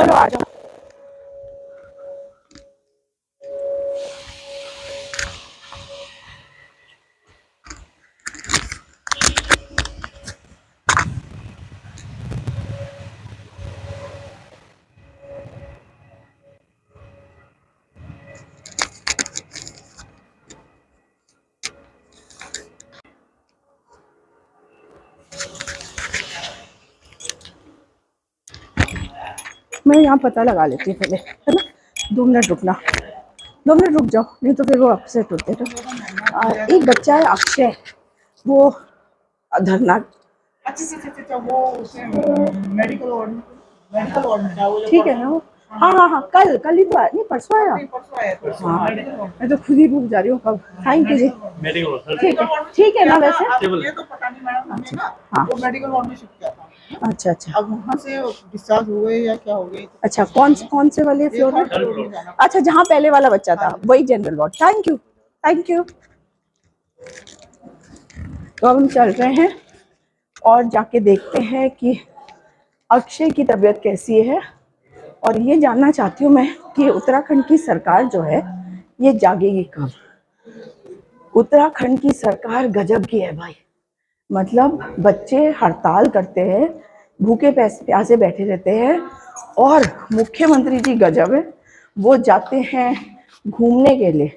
चलो आ जाओ। मैं यहाँ पता लगा लेती हूँ पहले, है ना। 2 मिनट रुकना, 2 मिनट रुक जाओ, नहीं तो फिर वो अपसेट होते हैं। एक बच्चा है अक्षय, वो धरना। अच्छा वो उसे मेडिकल वार्ड में था, ठीक है ना वो। हाँ हाँ हाँ, कल ही तो आया, नहीं परसों आया। हाँ मैं तो खुद ही भूल जा रही हूँ कब। थैंक यू जी। ठीक है ना वैसे। ये तो पता नहीं मैडम, अच्छा हाँ वो मेडिकल वार्ड में शिफ्ट किया था। अच्छा अच्छा, अब वहाँ से डिस्चार्ज हो गए या क्या हो गए। अच्छा कौन से वाले फ्लोर में। अच्छा जहाँ पहले वाला बच्चा था वही general ward. Thank you thank you. तो अब हम चल रहे हैं और जाके देखते हैं कि अक्षय की तबीयत कैसी है। और ये जानना चाहती हूँ मैं कि उत्तराखंड की सरकार जो है ये जागेगी कब। उत्तराखंड की सरकार गजब की है भाई। मतलब बच्चे हड़ताल करते हैं, भूखे प्यासे बैठे रहते हैं, और मुख्यमंत्री जी गजब है, वो जाते हैं घूमने के लिए।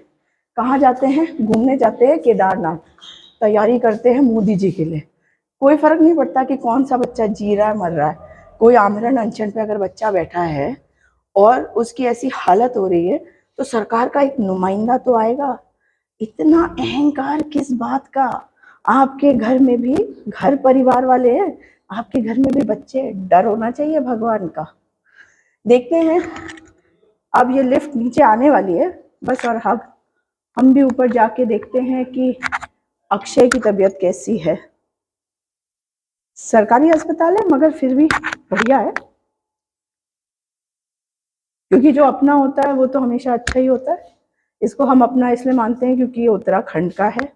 कहाँ जाते हैं? घूमने जाते हैं केदारनाथ, तैयारी करते हैं मोदी जी के लिए। कोई फर्क नहीं पड़ता कि कौन सा बच्चा जी रहा है मर रहा है। कोई आमरण अनशन पे अगर बच्चा बैठा है और उसकी ऐसी हालत हो रही है तो सरकार का एक नुमाइंदा तो आएगा। इतना अहंकार किस बात का? आपके घर में भी घर परिवार वाले हैं, आपके घर में भी बच्चे, डर होना चाहिए भगवान का। देखते हैं, अब ये लिफ्ट नीचे आने वाली है बस, और हम भी ऊपर जाके देखते हैं कि अक्षय की तबीयत कैसी है। सरकारी अस्पताल है मगर फिर भी बढ़िया है, क्योंकि जो अपना होता है वो तो हमेशा अच्छा ही होता है। इसको हम अपना इसलिए मानते हैं क्योंकि ये उत्तराखंड का है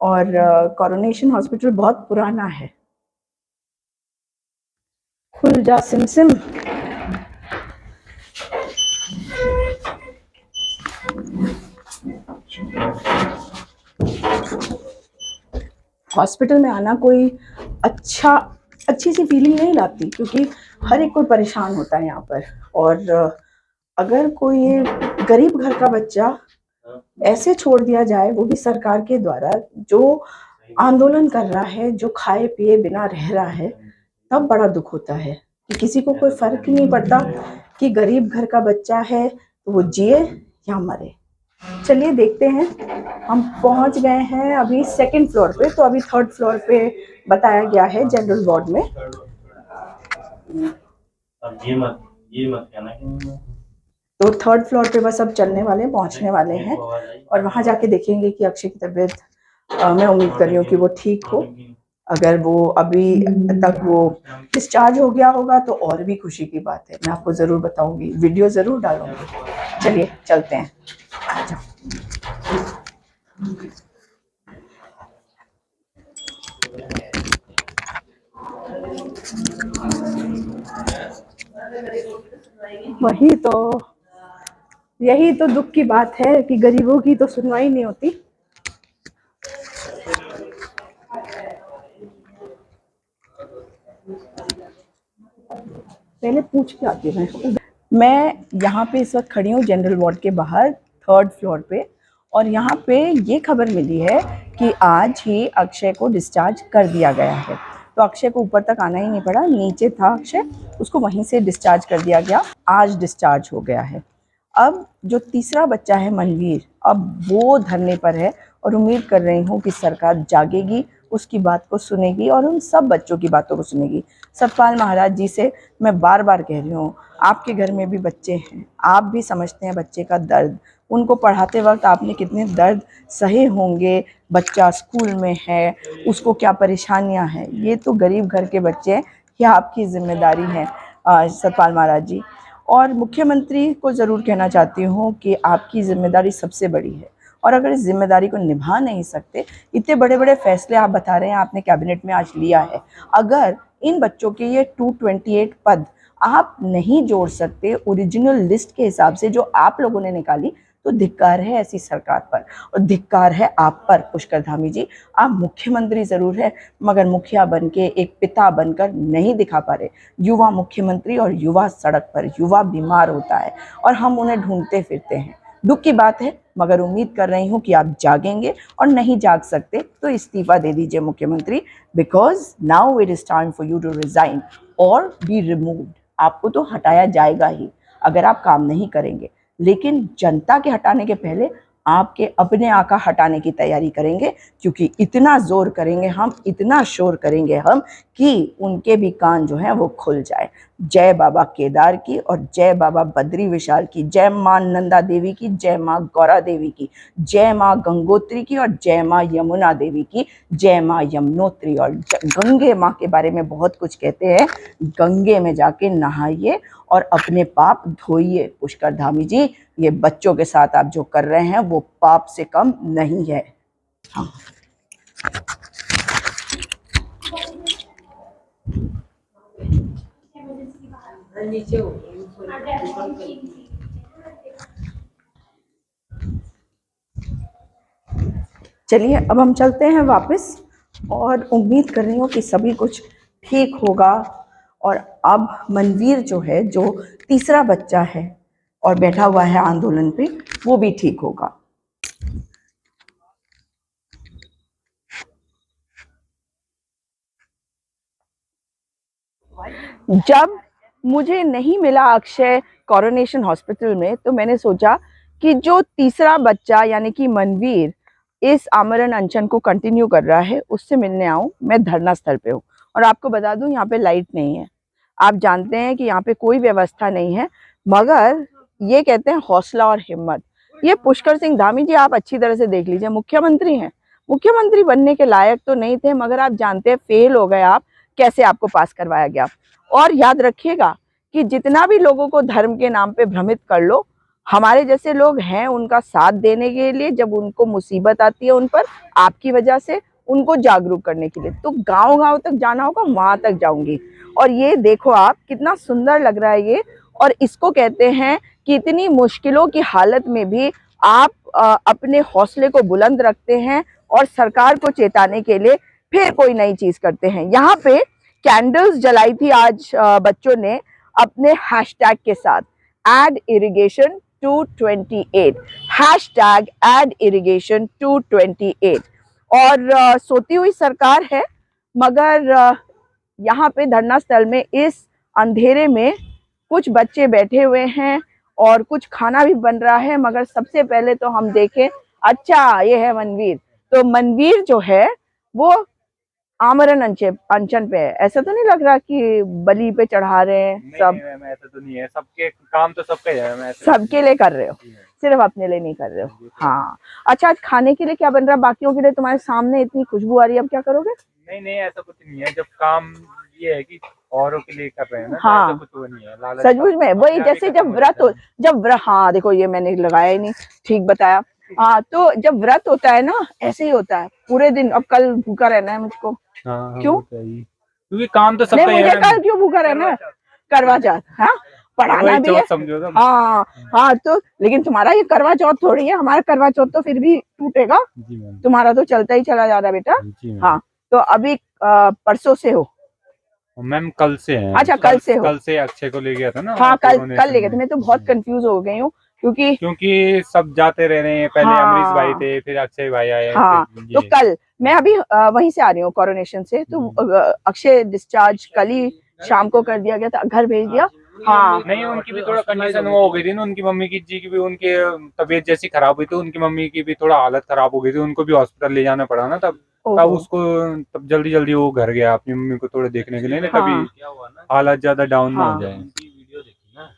और कोरोनेशन हॉस्पिटल बहुत पुराना है। खुल जा सिमसिम। हॉस्पिटल में आना कोई अच्छी सी फीलिंग नहीं लाती, क्योंकि हर एक कोई परेशान होता है यहाँ पर। और अगर कोई गरीब घर का बच्चा ऐसे छोड़ दिया जाए, वो भी सरकार के द्वारा, जो आंदोलन कर रहा है, जो खाए पिए बिना रह रहा है, तब बड़ा दुख होता है कि किसी को कोई फर्क ही नहीं पड़ता कि गरीब घर का बच्चा है तो वो जिए या मरे। चलिए देखते हैं। हम पहुंच गए हैं अभी 2nd फ्लोर पे, तो अभी 3rd फ्लोर पे बताया गया है जनरल वार्ड में। अब ये मत कहना कि तो 3rd फ्लोर पे बस अब चलने वाले, पहुंचने वाले हैं, और वहां जाके देखेंगे कि अक्षय की तबीयत, मैं उम्मीद कर रही हूँ कि वो ठीक हो। अगर वो अभी तक वो डिस्चार्ज हो गया होगा तो और भी खुशी की बात है, मैं आपको ज़रूर बताऊंगी, वीडियो ज़रूर डालूंगी। चलिए चलते हैं, आ जाओ। वही तो, यही तो दुख की बात है कि गरीबों की तो सुनवाई नहीं होती। पहले पूछ के आती हूँ। मैं यहाँ पे इस वक्त खड़ी हूँ जनरल वार्ड के बाहर 3rd फ्लोर पे, और यहाँ पे ये खबर मिली है कि आज ही अक्षय को डिस्चार्ज कर दिया गया है। तो अक्षय को ऊपर तक आना ही नहीं पड़ा, नीचे था अक्षय, उसको वहीं से डिस्चार्ज कर दिया गया, आज डिस्चार्ज हो गया है। अब जो तीसरा बच्चा है मनवीर, अब वो धरने पर है, और उम्मीद कर रही हूँ कि सरकार जागेगी, उसकी बात को सुनेगी और उन सब बच्चों की बातों को सुनेगी। सतपाल महाराज जी से मैं बार बार कह रही हूँ, आपके घर में भी बच्चे हैं, आप भी समझते हैं बच्चे का दर्द। उनको पढ़ाते वक्त आपने कितने दर्द सहे होंगे, बच्चा स्कूल में है, उसको क्या परेशानियां हैं। ये तो गरीब घर के बच्चे हैं, ये आपकी जिम्मेदारी है सतपाल महाराज जी। और मुख्यमंत्री को ज़रूर कहना चाहती हूँ कि आपकी जिम्मेदारी सबसे बड़ी है, और अगर इस जिम्मेदारी को निभा नहीं सकते, इतने बड़े बड़े फैसले आप बता रहे हैं आपने कैबिनेट में आज लिया है, अगर इन बच्चों के ये 228 पद आप नहीं जोड़ सकते ओरिजिनल लिस्ट के हिसाब से जो आप लोगों ने निकाली, तो धिक्कार है ऐसी सरकार पर और धिक्कार है आप पर पुष्कर धामी जी। आप मुख्यमंत्री जरूर है मगर मुखिया बन के एक पिता बनकर नहीं दिखा पा रहे। युवा मुख्यमंत्री और युवा सड़क पर, युवा बीमार होता है और हम उन्हें ढूंढते फिरते हैं। दुख की बात है मगर उम्मीद कर रही हूँ कि आप जागेंगे और नहीं जाग सकते तो इस्तीफा दे दीजिए मुख्यमंत्री, because now it is time for you to resign और बी रिमूव्ड। आपको तो हटाया जाएगा ही अगर आप काम नहीं करेंगे, लेकिन जनता के हटाने के पहले आपके अपने आका हटाने की तैयारी करेंगे, क्योंकि इतना जोर करेंगे हम, इतना शोर करेंगे हम कि उनके भी कान जो हैं वो खुल जाए। जय बाबा केदार की और जय बाबा बद्री विशाल की, जय माँ नंदा देवी की, जय माँ गौरा देवी की, जय माँ गंगोत्री की और जय माँ यमुना देवी की, जय माँ यमुनोत्री। और गंगे माँ के बारे में बहुत कुछ कहते हैं, गंगे में जाके नहाइए और अपने पाप धोइए। पुष्कर धामी जी, ये बच्चों के साथ आप जो कर रहे हैं वो पाप से कम नहीं है। हाँ। चलिए अब हम चलते हैं वापस और उम्मीद कर रही हूँ कि सभी कुछ ठीक होगा। और अब मनवीर जो है, जो तीसरा बच्चा है और बैठा हुआ है आंदोलन पे, वो भी ठीक होगा। जब मुझे नहीं मिला अक्षय कोरोनेशन हॉस्पिटल में, तो मैंने सोचा कि जो तीसरा बच्चा यानी कि मनवीर इस आमरण अनशन को कंटिन्यू कर रहा है उससे मिलने आऊं। मैं धरना स्थल पे हूँ और आपको बता दूं यहाँ पे लाइट नहीं है। आप जानते हैं कि यहाँ पे कोई व्यवस्था नहीं है, मगर ये कहते हैं हौसला और हिम्मत। ये पुष्कर सिंह धामी जी आप अच्छी तरह से देख लीजिए, मुख्यमंत्री हैं, मुख्यमंत्री बनने के लायक तो नहीं थे, मगर आप जानते हैं फेल हो गए आप, कैसे आपको पास करवाया गया। और याद रखिएगा कि जितना भी लोगों को धर्म के नाम पे भ्रमित कर लो, हमारे जैसे लोग हैं उनका साथ देने के लिए। जब उनको मुसीबत आती है उन पर, आपकी वजह से उनको जागरूक करने के लिए, तो गांव गांव तक जाना होगा, वहां तक जाऊंगी। और ये देखो आप, कितना सुंदर लग रहा है ये। और इसको कहते हैं कि इतनी मुश्किलों की हालत में भी आप अपने हौसले को बुलंद रखते हैं और सरकार को चेताने के लिए फिर कोई नई चीज करते हैं। यहाँ पे कैंडल्स जलाई थी आज बच्चों ने अपने हैशटैग के साथ, add irrigation 228, hashtag add irrigation 228। और सोती हुई सरकार है, मगर यहाँ पे धरना स्थल में इस अंधेरे में कुछ बच्चे बैठे हुए हैं और कुछ खाना भी बन रहा है। मगर सबसे पहले तो हम देखें, अच्छा ये है मनवीर। तो मनवीर जो है वो आमरण अनशन पे है। ऐसा तो नहीं लग रहा कि बलि पे चढ़ा रहे हैं सब? नहीं, ऐसा तो नहीं है, सबके काम तो सबका ही है। मैं सबके लिए कर रहे हो, सिर्फ अपने लिए नहीं कर रहे हो। हाँ, अच्छा आज खाने के लिए क्या बन रहा है? बाकियों के लिए तुम्हारे सामने इतनी खुशबू आ रही है, अब क्या करोगे? नहीं ऐसा कुछ नहीं है, जब काम ये है कि औरों के लिए कर रहे हैं ना, हाँ, तो कुछ वो नहीं है। सचमुच में वही, जैसे जब व्रत हो, हाँ देखो ये मैंने लगाया ही नहीं, ठीक बताया। हाँ, तो जब व्रत होता है ना, ऐसे ही होता है पूरे दिन। अब कल भूखा रहना है मुझको। हाँ, क्यों? क्योंकि काम तो सबका नहीं, मुझे कल क्यों भूखा रहना है? करवा चौथ, हाँ पढ़ाना भी है। समझो ना। हाँ हाँ, तो लेकिन तुम्हारा ये करवा चौथ थोड़ी है, हमारा करवा चौथ तो फिर भी टूटेगा, तुम्हारा तो चलता ही चला जा रहा है बेटा। हाँ, तो अभी परसों से हो? मैम कल से है। अच्छा, कल से हो? कल से अक्षय को ले गया था ना। हाँ, कल ले गए थे। मैं तो बहुत कंफ्यूज हो गई हूँ क्योंकि सब जाते रह रहे हैं। पहले अमरीश भाई थे, फिर अक्षय भाई आए। हाँ, तो कल मैं अभी वहीं से आ रही हूँ कोरोनेशन से। तो अक्षय डिस्चार्ज कल ही शाम को कर दिया गया था, घर भेज दिया। हाँ, नहीं उनकी भी थोड़ा कंडीशन वो हो गई थी ना, उनकी मम्मी की जी की भी, उनकी तबीयत जैसी खराब हुई थी, उनकी मम्मी की भी थोड़ा हालत खराब हो गई थी, उनको भी हॉस्पिटल ले जाना पड़ा ना। तब उसको तब जल्दी वो घर गया अपनी मम्मी को थोड़े देखने के लिए ना। कभी हालत ज्यादा डाउन ना हो जाए।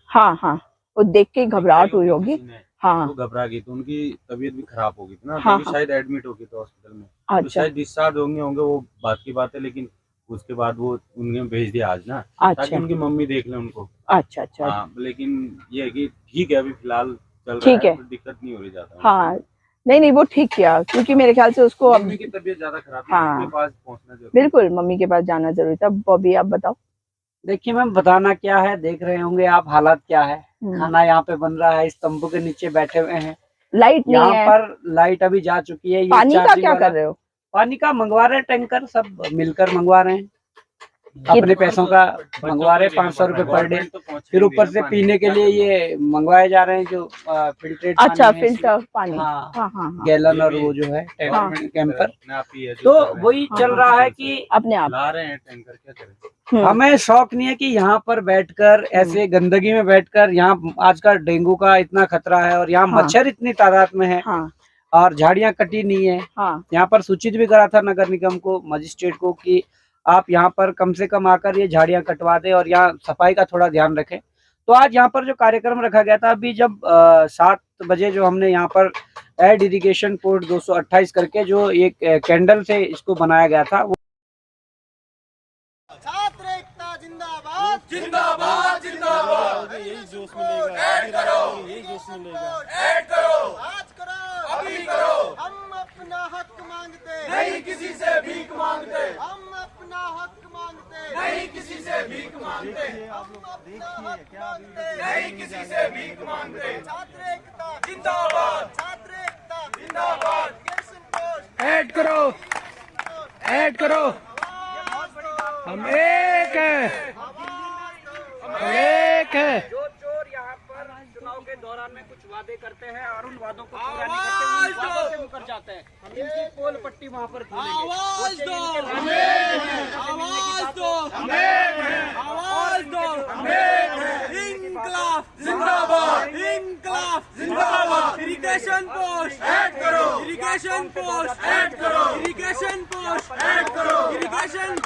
हाँ हाँ, वो देख के घबराहट हुई होगी। हाँ, वो घबरा गई तो उनकी तबीयत भी खराब हो गई थी ना। हाँ, तो शायद एडमिट हो गई थी हॉस्पिटल में। अच्छा, तो शायद डिस्चार्ज होंगे वो बात की बात है, लेकिन उसके बाद वो उन्हें भेज दिया आज ना। अच्छा, ताकि उनकी मम्मी देख ले उनको। अच्छा अच्छा। हाँ, लेकिन ये है कि ठीक है, अभी फिलहाल चल रहा ठीक है, तो दिक्कत नहीं हो रही ज्यादा। हाँ नहीं वो ठीक किया, क्योंकि मेरे ख्याल से उसको मम्मी की तबीयत ज्यादा खराब थी, हाँ, उसके पास पहुंचना जरूरी। बिल्कुल मम्मी के पास जाना जरूरी था। बॉबी आप बताओ? देखिए मैम, बताना क्या है, देख रहे होंगे आप हालात क्या है। खाना यहाँ पे बन रहा है, इस तंबू के नीचे बैठे हुए हैं। लाइट नहीं यहाँ है। पर लाइट अभी जा चुकी है। ये पानी का चार्जिंग क्या वाला कर रहे हो? पानी का मंगवा रहे हैं, टैंकर सब मिलकर मंगवा रहे हैं, अपने पैसों का मंगवा रहे हैं, 500 रुपए पर डे। फिर ऊपर से पीने के लिए ये मंगवाए जा रहे हैं जो फिल्ट्रेट अच्छा, पानी है, फिल्टर पानी। हाँ, हाँ हाँ हाँ। गैलन और वो जो है हाँ। कैंपर। तो वही चल रहा है कि अपने आप ला रहे हैं टैंकर, क्या करें। हमें शौक नहीं है कि यहाँ पर बैठकर ऐसे गंदगी में बैठकर, यहाँ आजकल डेंगू का इतना खतरा है और यहाँ हाँ। मच्छर इतनी तादाद में है। हाँ। और झाड़ियां कटी नहीं है। हाँ। यहाँ पर सूचित भी करा था नगर निगम को, मजिस्ट्रेट को, कि आप यहाँ पर कम से कम आकर ये झाड़ियां कटवा दें और यहाँ सफाई का थोड़ा ध्यान रखें। तो आज यहाँ पर जो कार्यक्रम रखा गया था, अभी जब 7 बजे जो हमने यहाँ पर एड इरिगेशन पोर्ट 228 करके जो एक कैंडल से इसको बनाया गया था, वो छात्र एकता जिंदाबाद जिंदाबाद जिंदाबाद। यही जोश मिलेगा, ऐड करो, यही जोश मिलेगा, ऐड करो, आज करो, अभी करो। हम अपना हक मांगते नहीं किसी से भीख मांगते, हम अपना हक मांगते नहीं किसी से भीख मांगते, हम अपना हक मांगते नहीं किसी से भीख मांगते। छात्र एकता जिंदाबाद, छात्र एकता जिंदाबाद। ऐड करो, ऐड करो, हम एक है, हम एक है। जो चोर यहाँ पर चुनाव के दौरान में कुछ वादे करते हैं और उन वादों को पूरा नहीं करते, उन वादों से मुकर जाते हैं। हम इनकी पोल पट्टी वहाँ पर खोलेंगे। आवाज दो, आवाज दो, आवाज दो। इंकलाब जिंदाबाद, इंकलाब जिंदाबाद। इरिगेशन पोस्ट ऐड करो, इरिगेशन पोस्ट ऐड करो, इरिगेशन पोस्ट ऐड करो, इरिगेशन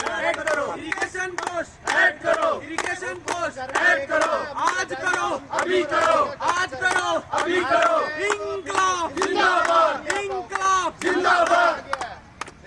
ऐड करो, इरिगेशन पोस्ट ऐड करो, इरिगेशन पोस्ट ऐड करो। आज करो, अभी करो, आज करो, अभी करो। इंकलाब जिंदाबाद, इंकलाब जिंदाबाद।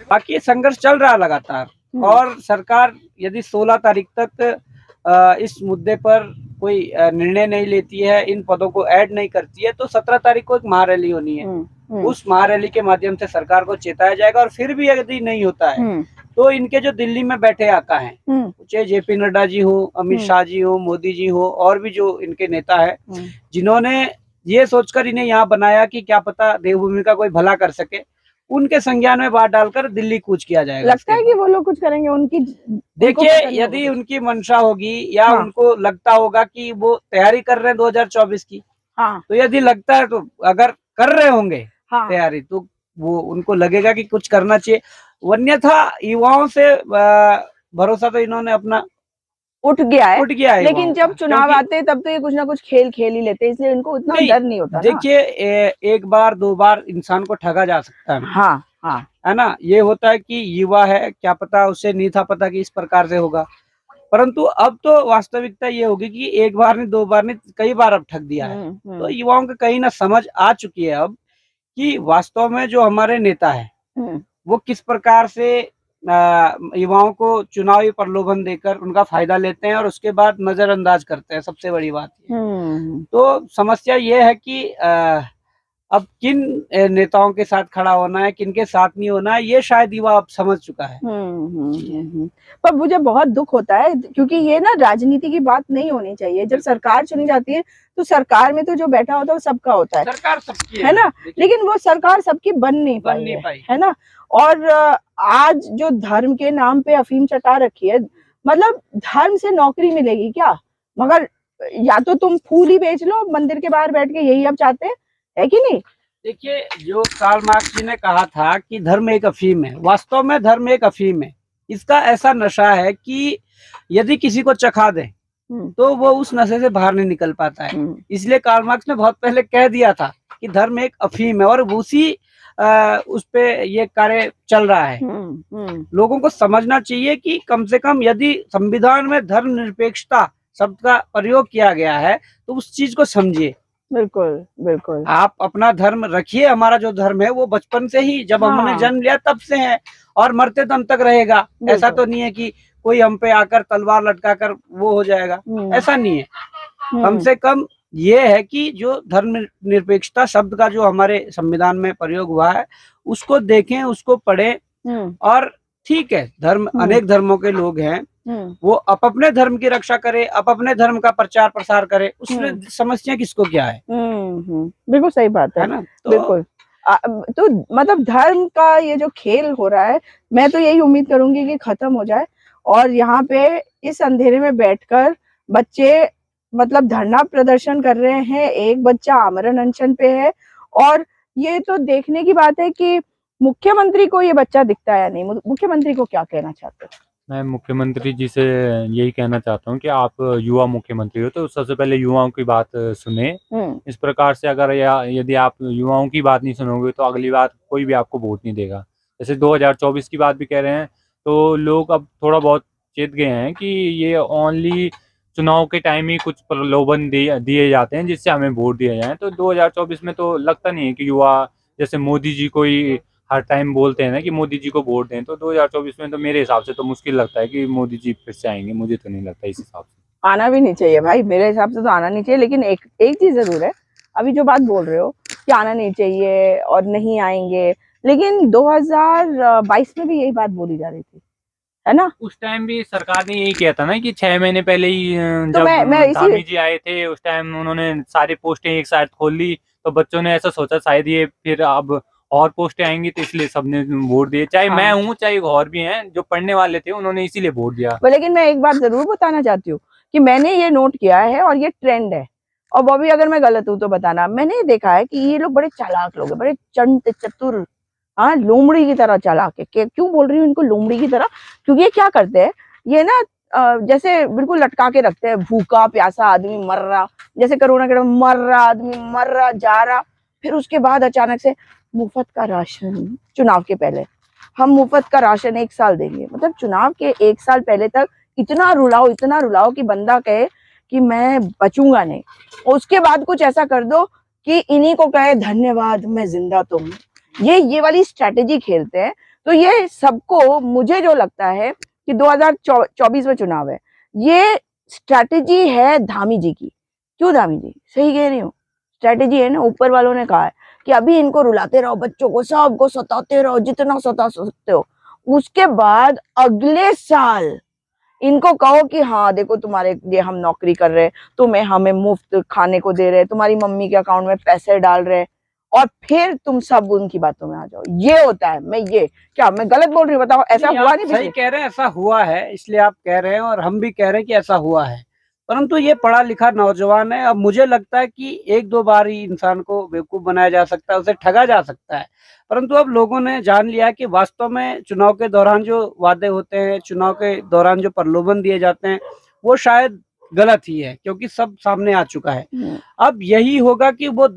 बाकी ये संघर्ष चल रहा है लगातार, और सरकार यदि 16 तारीख तक इस मुद्दे पर कोई निर्णय नहीं लेती है, इन पदों को ऐड नहीं करती है, तो 17 तारीख को एक महारैली होनी है। उस महारैली के माध्यम से सरकार को चेताया जाएगा। और फिर भी यदि नहीं होता है तो इनके जो दिल्ली में बैठे आका हैं, चाहे जेपी नड्डा जी हो, अमित शाह जी हो, मोदी जी हो, और भी जो इनके नेता है, जिन्होंने ये सोचकर इन्हें यहाँ बनाया कि क्या पता देवभूमि का कोई भला कर सके, उनके संज्ञान में बात डालकर दिल्ली कूच किया जाएगा। लगता है कि वो लोग कुछ करेंगे। उनकी देखिए, यदि उनकी मंशा होगी या उनको लगता होगा कि वो तैयारी कर रहे हैं 2024 की, हाँ, तो यदि लगता है, तो अगर कर रहे होंगे हाँ, तैयारी, तो वो उनको लगेगा कि कुछ करना चाहिए। वन्यथा युवाओं से भरोसा तो इन्होंने अपना उठ गया है। लेकिन जब चुनाव आते हैं तब तो ये कुछ ना कुछ खेल खेल ही लेते हैं, इसलिए इनको इतना डर नहीं होता। देखिए, एक बार 2 बार इंसान को ठगा जा सकता है। हाँ हाँ, है ना। ये होता है कि युवा है, क्या पता उसे नहीं था पता कि इस प्रकार से होगा, परंतु अब तो वास्तविकता ये होगी कि एक बार नहीं, 2 बार नहीं, कई बार अब ठग दिया है। तो युवाओं को कहीं ना समझ आ चुकी है अब कि वास्तव में जो हमारे नेता है वो किस प्रकार से युवाओं को चुनावी प्रलोभन देकर उनका फायदा लेते हैं और उसके बाद नजरअंदाज करते हैं। सबसे बड़ी बात तो समस्या ये है कि अब किन नेताओं के साथ खड़ा होना है, किन के साथ नहीं होना है, ये शायद युवा अब समझ चुका है। पर मुझे बहुत दुख होता है, क्योंकि ये ना राजनीति की बात नहीं होनी चाहिए। जब सरकार चुनी जाती है तो सरकार में तो जो बैठा होता है वो सबका होता है, सरकार सबकी है ना। लेकिन वो सरकार सबकी बन नहीं पाई है ना। और आज जो धर्म के नाम पे अफीम चटा रखी है, मतलब धर्म से नौकरी मिलेगी क्या? मगर या तो तुम फूल ही बेच लो मंदिर के बाहर बैठ के, यही अब चाहते हैं, है कि नहीं? देखिए, जो कार्ल मार्क्स जी ने कहा था कि धर्म एक अफीम है, वास्तव में धर्म एक अफीम है। इसका ऐसा नशा है कि यदि किसी को चखा दे तो वो उस नशे से बाहर नहीं निकल पाता है। इसलिए कार्ल मार्क्स ने बहुत पहले कह दिया था कि धर्म एक अफीम है, और उसी उस पे ये कार्य चल रहा है। लोगों को समझना चाहिए कि कम से कम यदि संविधान में धर्मनिरपेक्षता शब्द का प्रयोग किया गया है तो उस चीज को समझिए। बिल्कुल बिल्कुल, आप अपना धर्म रखिए। हमारा जो धर्म है वो बचपन से ही, जब हमने जन्म लिया तब से है, और मरते दम तक रहेगा। ऐसा तो नहीं है कि कोई हम पे आकर तलवार लटकाकर वो हो जाएगा, ऐसा नहीं है। कम से कम ये है कि जो धर्मनिरपेक्षता शब्द का जो हमारे संविधान में प्रयोग हुआ है उसको देखें, उसको पढ़ें, और ठीक है, धर्म अनेक धर्मों के लोग हैं, वो अपने धर्म की रक्षा करे, अपने धर्म का प्रचार प्रसार करे, उसमें समस्या किसको क्या है? बिल्कुल सही बात है ना? तो बिल्कुल। तो मतलब धर्म का ये जो खेल हो रहा है, मैं तो यही उम्मीद करूंगी कि खत्म हो जाए और यहाँ पे इस अंधेरे में बैठकर बच्चे मतलब धरना प्रदर्शन कर रहे हैं, एक बच्चा आमरण अनशन पे है और ये तो देखने की बात है कि मुख्यमंत्री को ये बच्चा दिखता है या नहीं। मुख्यमंत्री को क्या कहना चाहते हो? मैं मुख्यमंत्री जी से यही कहना चाहता हूँ कि आप युवा मुख्यमंत्री हो तो सबसे पहले युवाओं की बात सुने। इस प्रकार से अगर यदि आप युवाओं की बात नहीं सुनोगे तो अगली बार कोई भी आपको वोट नहीं देगा। जैसे 2024 की बात भी कह रहे हैं तो लोग अब थोड़ा बहुत चेत गए हैं कि ये ओनली चुनाव के टाइम ही कुछ प्रलोभन दिए जाते हैं जिससे हमें वोट दिया जाए। तो 2024 में तो लगता नहीं है कि युवा जैसे मोदी जी को ही हर टाइम बोलते हैं ना कि मोदी जी को वोट दें, तो 2024 में तो मेरे हिसाब से तो मुश्किल लगता है कि मोदी जी फिर से आएंगे। मुझे तो नहीं लगता इस हिसाब से। आना भी नहीं चाहिए भाई, मेरे हिसाब से तो आना नहीं चाहिए। लेकिन एक चीज जरूर है, अभी जो बात बोल रहे हो कि आना नहीं चाहिए और नहीं आएंगे, लेकिन 2022 में भी यही बात बोली जा रही थी, है ना? उस टाइम भी सरकार ने यही किया था ना कि 6 महीने पहले ही तो जब मैं धामी जी आए थे उस टाइम उन्होंने सारी पोस्टें एक साथ खोल ली, तो बच्चों ने ऐसा सोचा शायद ये फिर अब और पोस्टें आएंगी तो इसलिए सबने वोट दिए। चाहे मैं हूँ चाहे और भी हैं जो पढ़ने वाले थे उन्होंने इसीलिए वोट दिया। लेकिन मैं एक बात जरूर बताना चाहती हूँ कि मैंने ये नोट किया है और ये ट्रेंड है, और बॉबी अगर मैं गलत हूँ तो बताना। मैंने देखा है कि ये लोग बड़े चालाक लोग हैं, बड़े चंट चतुर, हाँ, लोमड़ी की तरह चालाक है। क्यों बोल रही हूँ इनको लोमड़ी की तरह? क्योंकि ये क्या करते हैं, ये ना जैसे बिल्कुल लटका के रखते हैं, भूखा प्यासा आदमी मर रहा, जैसे कोरोना के टाइम मर रहा आदमी, मर रहा जा रहा, फिर उसके बाद अचानक से मुफ्त का राशन। चुनाव के पहले हम मुफ्त का राशन 1 साल देंगे, मतलब चुनाव के 1 साल पहले तक इतना रुलाओ कि बंदा कहे कि मैं बचूंगा नहीं, और उसके बाद कुछ ऐसा कर दो कि इन्हीं को कहे धन्यवाद मैं जिंदा तो हूँ। ये वाली स्ट्रैटेजी खेलते हैं। तो ये सबको, मुझे जो लगता है कि 2024 में चुनाव है, ये स्ट्रैटेजी है धामी जी की। क्यों धामी जी? सही कह रही हूँ, स्ट्रैटेजी है ना, ऊपर वालों ने कहा है कि अभी इनको रुलाते रहो, बच्चों को सबको सताते रहो जितना सता सकते हो, उसके बाद अगले साल इनको कहो कि हाँ देखो तुम्हारे लिए हम नौकरी कर रहे हैं, तुम्हें हमें मुफ्त खाने को दे रहे हैं, तुम्हारी मम्मी के अकाउंट में पैसे डाल रहे हैं, और फिर तुम सब उनकी बातों में आ जाओ। ये होता है। मैं गलत बोल रही हूँ? बताओ, ऐसा हुआ नहीं? सही कह रहे हैं, ऐसा हुआ है, इसलिए आप कह रहे हैं और हम भी कह रहे हैं कि ऐसा हुआ है। परंतु ये पढ़ा लिखा नौजवान है, अब मुझे लगता है कि 1-2 बार ही इंसान को बेवकूफ बनाया जा सकता है, उसे ठगा जा सकता है। परंतु अब लोगों ने जान लिया कि वास्तव में चुनाव के दौरान जो वादे होते हैं, चुनाव के दौरान जो प्रलोभन दिए जाते हैं, वो शायद गलत ही है, क्योंकि सब सामने आ चुका है। अब यही होगा कि वो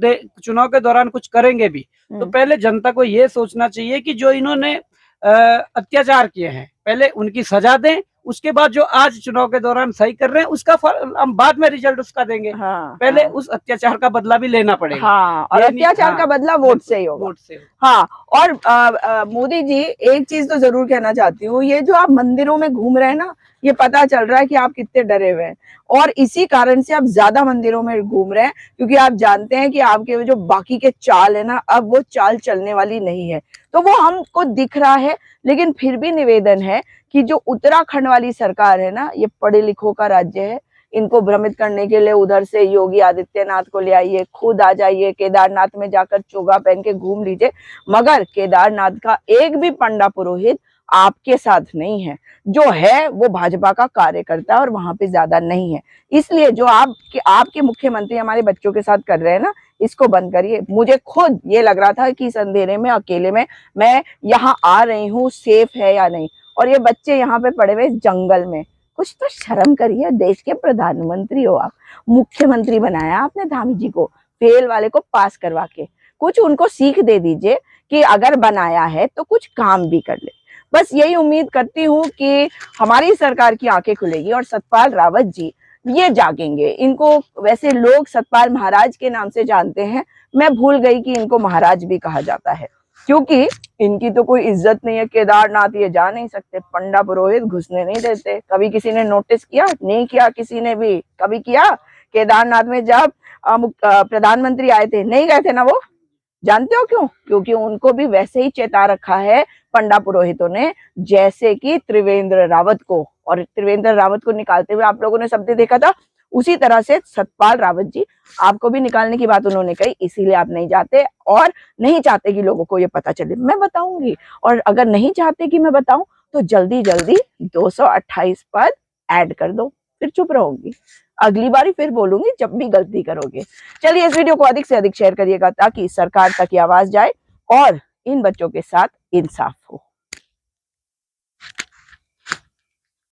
चुनाव के दौरान कुछ करेंगे भी, तो पहले जनता को ये सोचना चाहिए कि जो इन्होंने अत्याचार किए हैं पहले उनकी सजा दें, उसके बाद जो आज चुनाव के दौरान सही कर रहे हैं उसका फल हम बाद में रिजल्ट उसका देंगे। पहले उस अत्याचार का बदला भी लेना पड़ेगा। और अत्याचार का बदला वोट से ही होगा। वोट से। हाँ, और मोदी जी, एक चीज तो जरूर कहना चाहती हूँ, ये जो आप मंदिरों में घूम रहे हैं ना, ये पता चल रहा है कि आप कितने डरे हुए हैं, और इसी कारण से आप ज्यादा मंदिरों में घूम रहे हैं, क्योंकि आप जानते हैं कि आपके जो बाकी के चाल है ना, अब वो चाल चलने वाली नहीं है। तो वो हमको दिख रहा है, लेकिन फिर भी निवेदन है कि जो उत्तराखंड वाली सरकार है ना, ये पढ़े लिखों का राज्य है, इनको भ्रमित करने के लिए उधर से योगी आदित्यनाथ को ले आइए, खुद आ जाइए, केदारनाथ में जाकर चोगा पहन के घूम लीजिए, मगर केदारनाथ का एक भी पंडा पुरोहित आपके साथ नहीं है। जो है वो भाजपा का कार्यकर्ता है और वहां पे ज्यादा नहीं है। इसलिए जो आपके मुख्यमंत्री हमारे बच्चों के साथ कर रहे हैं ना, इसको बंद करिए। मुझे खुद ये लग रहा था कि इस अंधेरे में अकेले में मैं यहाँ आ रही हूँ, सेफ है या नहीं, और ये बच्चे यहाँ पे पड़े हुए जंगल में। कुछ तो शर्म करिए, देश के प्रधानमंत्री हो आप, मुख्यमंत्री बनाया आपने धामी जी को, फेल वाले को पास करवा के। कुछ उनको सीख दे दीजिए कि अगर बनाया है तो कुछ काम भी कर ले। बस यही उम्मीद करती हूँ कि हमारी सरकार की आंखें खुलेगी और सतपाल रावत जी ये जागेंगे। इनको वैसे लोग सतपाल महाराज के नाम से जानते हैं, मैं भूल गई कि इनको महाराज भी कहा जाता है, क्योंकि इनकी तो कोई इज्जत नहीं है। केदारनाथ ये जा नहीं सकते, पंडा पुरोहित घुसने नहीं देते। कभी किसी ने नोटिस किया? नहीं किया, किसी ने भी कभी किया? केदारनाथ में जब प्रधानमंत्री आए थे, नहीं गए थे ना वो, जानते हो क्यों? क्योंकि उनको भी वैसे ही चेता रखा है पंडा पुरोहितों ने, जैसे कि त्रिवेंद्र रावत को। और त्रिवेंद्र रावत को निकालते हुए आप लोगों ने सबने देखा था, उसी तरह से सतपाल रावत जी आपको भी निकालने की बात उन्होंने कही, इसीलिए आप नहीं जाते और नहीं चाहते कि लोगों को ये पता चले। मैं बताऊंगी, और अगर नहीं चाहते कि मैं बताऊं तो जल्दी जल्दी 228 पद ऐड कर दो, फिर चुप रहोगी। अगली बारी फिर बोलूंगी जब भी गलती करोगे। चलिए इस वीडियो को अधिक से अधिक शेयर करिएगा ताकि सरकार तक की आवाज जाए और इन बच्चों के साथ इंसाफ हो।